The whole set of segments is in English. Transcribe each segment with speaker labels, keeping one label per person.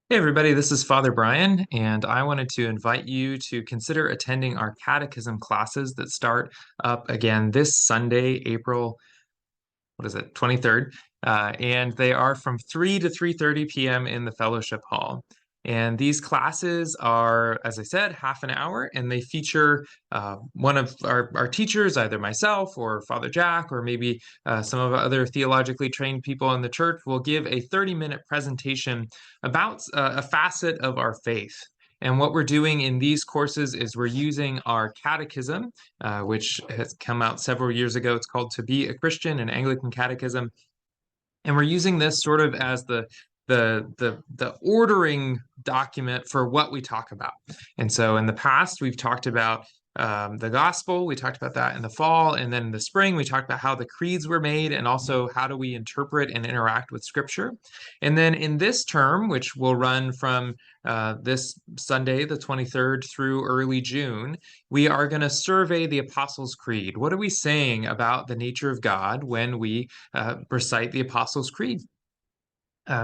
Speaker 1: Hey everybody, this is Father Brian, and I wanted to invite you to consider attending our Catechism classes that start up again this Sunday, April, what is it, 23rd. And they are from 3 to 3:30 p.m. in the fellowship hall. And these classes are, as I said, half an hour, and they feature one of our teachers, either myself or Father Jack, or maybe some of the other theologically trained people in the church will give a 30-minute presentation about a facet of our faith. And what we're doing in these courses is we're using our catechism, which has come out several years ago. It's called To Be a Christian, an Anglican Catechism. And we're using this sort of as the ordering document for what we talk about. And so in the past, we've talked about the gospel. We talked about that in the fall, and then in the spring, we talked about how the creeds were made, and also how do we interpret and interact with Scripture. And then in this term, which will run from this Sunday, the 23rd, through early June, we are going to survey the Apostles' Creed. What are we saying about the nature of God when we recite the Apostles' Creed?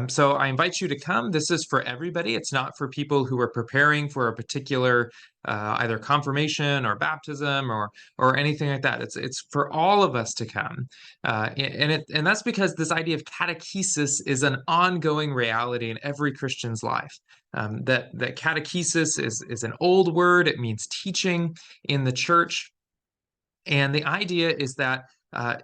Speaker 1: So I invite you to come. This is for everybody. It's not for people who are preparing for a particular either confirmation or baptism or anything like that. It's for all of us to come, and that's because this idea of catechesis is an ongoing reality in every Christian's life. That catechesis is an old word. It means teaching in the church. And the idea is that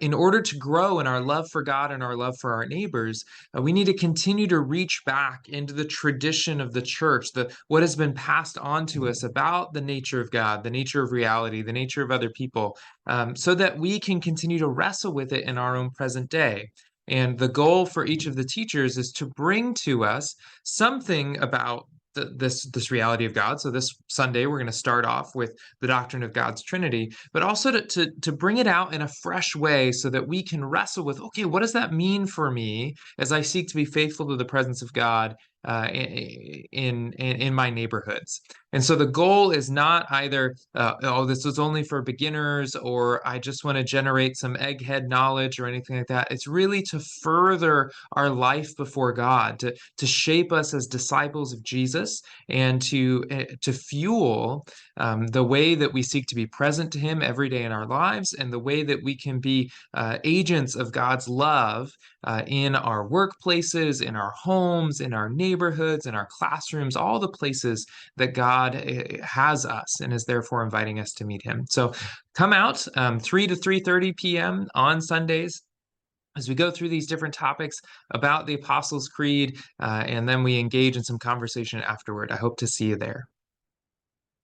Speaker 1: in order to grow in our love for God and our love for our neighbors, we need to continue to reach back into the tradition of the church, what has been passed on to us about the nature of God, the nature of reality, the nature of other people, so that we can continue to wrestle with it in our own present day. And the goal for each of the teachers is to bring to us something about this reality of God. So this Sunday, we're going to start off with the doctrine of God's Trinity, but also to bring it out in a fresh way so that we can wrestle with, okay, what does that mean for me as I seek to be faithful to the presence of God in my neighborhoods? And so the goal is not either, oh, this is only for beginners, or I just want to generate some egghead knowledge or anything like that. It's really to further our life before God, to shape us as disciples of Jesus, and to fuel the way that we seek to be present to Him every day in our lives, and the way that we can be agents of God's love in our workplaces, in our homes, in our neighborhoods, in our classrooms, all the places that God has us and is therefore inviting us to meet Him. So come out 3 to 3:30 p.m. on Sundays as we go through these different topics about the Apostles' Creed, and then we engage in some conversation afterward. I hope to see you there.